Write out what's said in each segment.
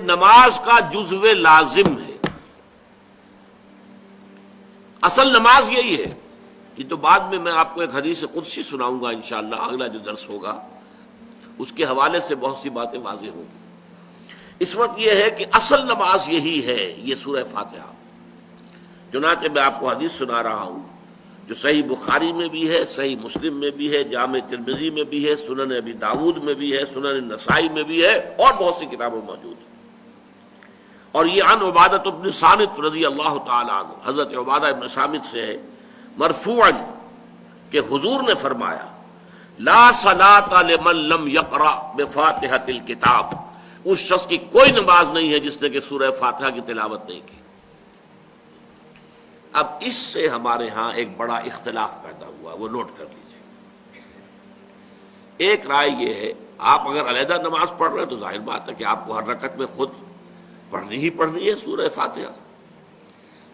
نماز کا جزو لازم ہے. اصل نماز یہی ہے. یہ تو بعد میں آپ کو ایک حدیث قدسی سناؤں گا انشاءاللہ، اگلا جو درس ہوگا اس کے حوالے سے بہت سی باتیں واضح ہوں گی. اس وقت یہ ہے کہ اصل نماز یہی ہے، یہ سورہ فاتحہ. چنانچہ میں آپ کو حدیث سنا رہا ہوں جو صحیح بخاری میں بھی ہے، صحیح مسلم میں بھی ہے، جامع ترمذی میں بھی ہے، سنن ابی داود میں بھی ہے، سنن نسائی میں بھی ہے، اور بہت سی کتابوں میں موجود ہے. اور یہ عن عبادۃ بن صامت رضی اللہ تعالی عنہ، حضرت عبادہ بن صامت سے ہے مرفوعا کہ حضور نے فرمایا لا صلاۃ لمن لم یقرأ بفاتحۃ الکتاب، اس شخص کی کوئی نماز نہیں ہے جس نے کہ سورہ فاتحہ کی تلاوت نہیں کی. اب اس سے ہمارے ہاں ایک بڑا اختلاف پیدا ہوا، وہ نوٹ کر لیجیے. ایک رائے یہ ہے آپ اگر علیحدہ نماز پڑھ رہے ہیں تو ظاہر بات ہے کہ آپ کو ہر رکعت میں خود پڑھنی ہی پڑھنی ہے سورہ فاتحہ.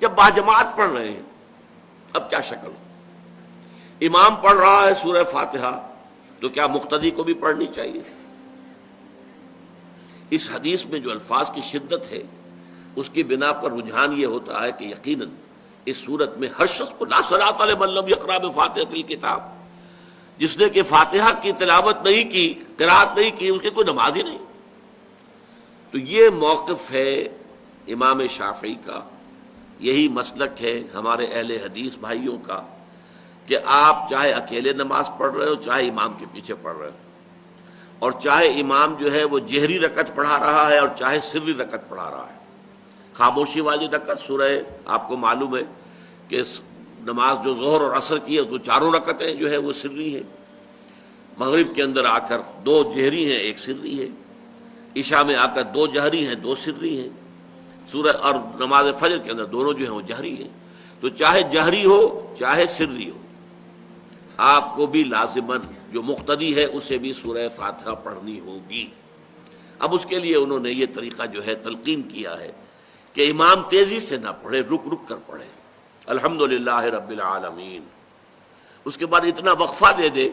جب باجماعت پڑھ رہے ہیں اب کیا شکل ہو؟ امام پڑھ رہا ہے سورہ فاتحہ تو کیا مقتدی کو بھی پڑھنی چاہیے؟ اس حدیث میں جو الفاظ کی شدت ہے اس کی بنا پر رجحان یہ ہوتا ہے کہ یقیناً اس صورت میں ہر شخص کو لا صلاۃ لمن لم یقرأ بفاتحۃ الکتاب، جس نے کہ فاتحہ کی تلاوت نہیں کی، قرأت نہیں کی، اس کی کوئی نماز ہی نہیں. تو یہ موقف ہے امام شافعی کا، یہی مسلک ہے ہمارے اہل حدیث بھائیوں کا کہ آپ چاہے اکیلے نماز پڑھ رہے ہو، چاہے امام کے پیچھے پڑھ رہے ہو، اور چاہے امام جو ہے وہ جہری رکعت پڑھا رہا ہے اور چاہے سری رکعت پڑھا رہا ہے. خاموشی والی رکعت سورہ آپ کو معلوم ہے کہ نماز جو ظہر اور عصر کی ہے تو چاروں رکعتیں جو ہے وہ سری ہیں. مغرب کے اندر آ کر دو جہری ہیں ایک سری ہے، عشاء میں آ کر دو جہری ہیں دو سری ہیں، سورہ اور نماز فجر کے اندر دونوں جو ہیں وہ جہری ہیں. تو چاہے جہری ہو چاہے سری ہو آپ کو بھی لازماً جو مقتدی ہے اسے بھی سورہ فاتحہ پڑھنی ہوگی. اب اس کے لیے انہوں نے یہ طریقہ جو ہے تلقین کیا ہے کہ امام تیزی سے نہ پڑھے، رک رک کر پڑھے الحمدللہ رب العالمین. اس کے بعد اتنا وقفہ دے دے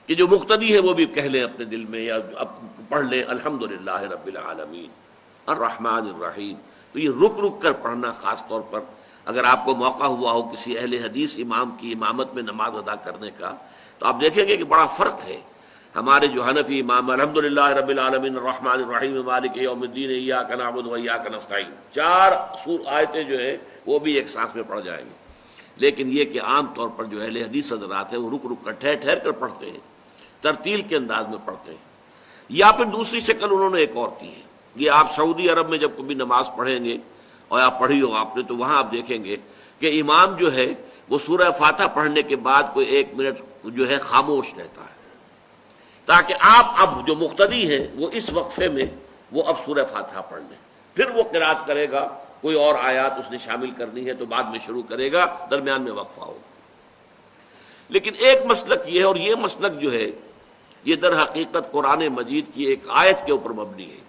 کہ جو مقتدی ہے وہ بھی کہہ لیں اپنے دل میں یا پڑھ لیں الحمدللہ رب العالمین الرحمن الرحیم. تو یہ رک رک کر پڑھنا، خاص طور پر اگر آپ کو موقع ہوا ہو کسی اہل حدیث امام کی امامت میں نماز ادا کرنے کا تو آپ دیکھیں گے کہ بڑا فرق ہے. ہمارے جو حنفی امام الحمدللہ رب العالمین الرحمن الرحیم مالک یوم الدین ایاک نعبد و ایاک نستعین، 4 آیتیں جو ہیں وہ بھی ایک سانس میں پڑھ جائیں گے. لیکن یہ کہ عام طور پر جو اہل حدیث حضرات ہیں وہ رک رک کر ٹھہر ٹھہر کر پڑھتے ہیں، ترتیل کے انداز میں پڑھتے ہیں. یا پھر دوسری شکل انہوں نے ایک اور کی ہے. یہ آپ سعودی عرب میں جب کبھی نماز پڑھیں گے اور آپ پڑھی ہو آپ نے تو وہاں آپ دیکھیں گے کہ امام جو ہے وہ سورہ فاتحہ پڑھنے کے بعد کوئی 1 منٹ جو ہے خاموش رہتا ہے تاکہ آپ اب جو مقتدی ہیں وہ اس وقفے میں وہ اب سورہ فاتحہ پڑھ لیں. پھر وہ قرات کرے گا، کوئی اور آیات اس نے شامل کرنی ہے تو بعد میں شروع کرے گا، درمیان میں وقفہ ہوگا. لیکن ایک مسلک یہ ہے، اور یہ مسلک جو ہے یہ در حقیقت قرآن مجید کی ایک آیت کے اوپر مبنی ہے.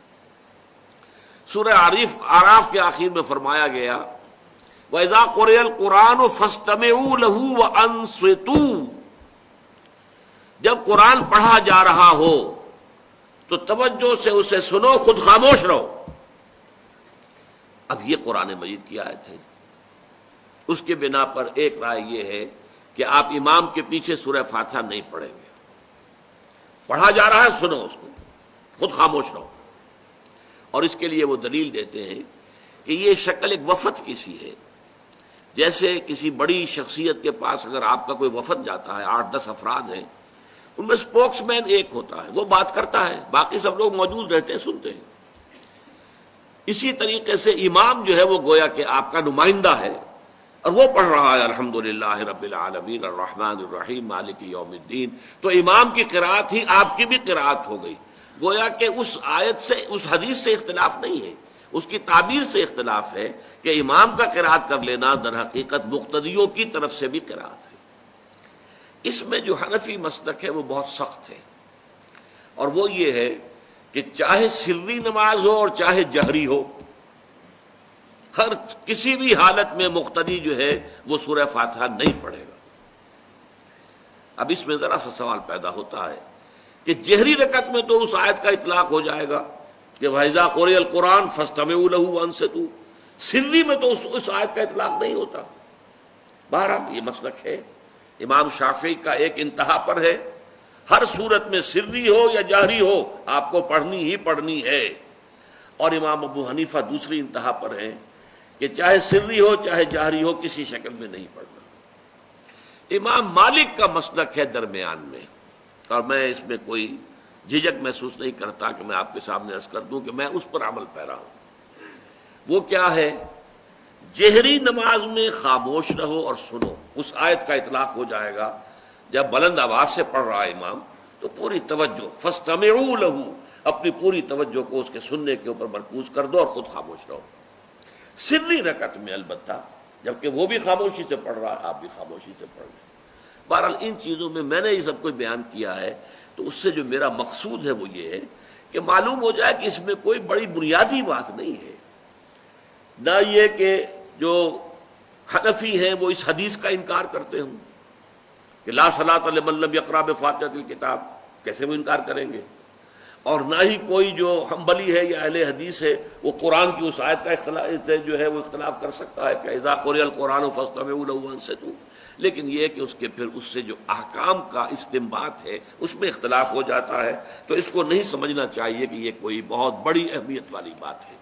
سورہ اعراف کے آخر میں فرمایا گیا وَإِذَا قُرِئَ الْقُرْآنُ فَاسْتَمِعُوا لَهُ وَأَنصِتُوا، جب قرآن پڑھا جا رہا ہو تو توجہ سے اسے سنو، خود خاموش رہو. اب یہ قرآن مجید کی آیت ہے. اس کے بنا پر ایک رائے یہ ہے کہ آپ امام کے پیچھے سورہ فاتحہ نہیں پڑھیں گے. پڑھا جا رہا ہے سنو اس کو، خود خاموش رہو. اور اس کے لیے وہ دلیل دیتے ہیں کہ یہ شکل ایک وفد کی سی ہے. جیسے کسی بڑی شخصیت کے پاس اگر آپ کا کوئی وفد جاتا ہے، 8-10 افراد ہیں، ان میں اسپوکس مین ایک ہوتا ہے، وہ بات کرتا ہے، باقی سب لوگ موجود رہتے ہیں، سنتے ہیں. اسی طریقے سے امام جو ہے وہ گویا کہ آپ کا نمائندہ ہے اور وہ پڑھ رہا ہے الحمدللہ رب العالمین الرحمن الرحیم مالک یوم الدین. تو امام کی قرأت ہی آپ کی بھی قرأت ہو گئی. گویا کہ اس آیت سے، اس حدیث سے اختلاف نہیں ہے، اس کی تعبیر سے اختلاف ہے کہ امام کا قرأت کر لینا در حقیقت مقتدیوں کی طرف سے بھی قرأت ہے. اس میں جو حنفی مسلک ہے وہ بہت سخت ہے، اور وہ یہ ہے کہ چاہے سری نماز ہو اور چاہے جہری ہو، ہر کسی بھی حالت میں مقتدی جو ہے وہ سورہ فاتحہ نہیں پڑھے گا. اب اس میں ذرا سا سوال پیدا ہوتا ہے کہ جہری رکعت میں تو اس آیت کا اطلاق ہو جائے گا کہ وَإِذَا قُرِئَ الْقُرْآنُ فَاسْتَمِعُوا لَهُ وَأَنصِتُوا، سری میں تو اس آیت کا اطلاق نہیں ہوتا۔ بہرحال یہ مسلک ہے، امام شافعی کا ایک انتہا پر ہے، ہر صورت میں سری ہو یا جہری ہو آپ کو پڑھنی ہی پڑھنی ہے، اور امام ابو حنیفہ دوسری انتہا پر ہیں کہ چاہے سری ہو چاہے جہری ہو کسی شکل میں نہیں پڑھنا۔ امام مالک کا مسلک ہے درمیان میں، اور میں اس میں کوئی جھجک محسوس نہیں کرتا کہ میں آپ کے سامنے عرض کر دوں کہ میں اس پر عمل پیرا ہوں۔ وہ کیا ہے؟ جہری نماز میں خاموش رہو اور سنو، اس آیت کا اطلاق ہو جائے گا جب بلند آواز سے پڑھ رہا ہے امام تو پوری توجہ، فاستمعوا لہ، اپنی پوری توجہ کو اس کے سننے کے اوپر مرکوز کر دو اور خود خاموش رہو۔ سری رکعت میں البتہ جبکہ وہ بھی خاموشی سے پڑھ رہا ہے آپ بھی خاموشی سے پڑھ رہے ہیں۔ بہرحال ان چیزوں میں نے یہ سب کچھ بیان کیا ہے تو اس سے جو میرا مقصود ہے وہ یہ ہے کہ معلوم ہو جائے کہ اس میں کوئی بڑی بنیادی بات نہیں ہے، نہ یہ کہ جو حنفی ہیں وہ اس حدیث کا انکار کرتے ہوں کہ لا صلاۃ لمن لم یقرأ بفاتحۃ الکتاب، کیسے وہ انکار کریں گے، اور نہ ہی کوئی جو حنبلی ہے یا اہل حدیث ہے وہ قرآن کی اس آیت کا اختلاف سے جو ہے وہ اختلاف کر سکتا ہے کہ اذا قرئ القرآن فاستمعوا لہ وانصتوا، لیکن یہ کہ اس کے پھر اس سے جو احکام کا استنباط ہے اس میں اختلاف ہو جاتا ہے، تو اس کو نہیں سمجھنا چاہیے کہ یہ کوئی بہت بڑی اہمیت والی بات ہے۔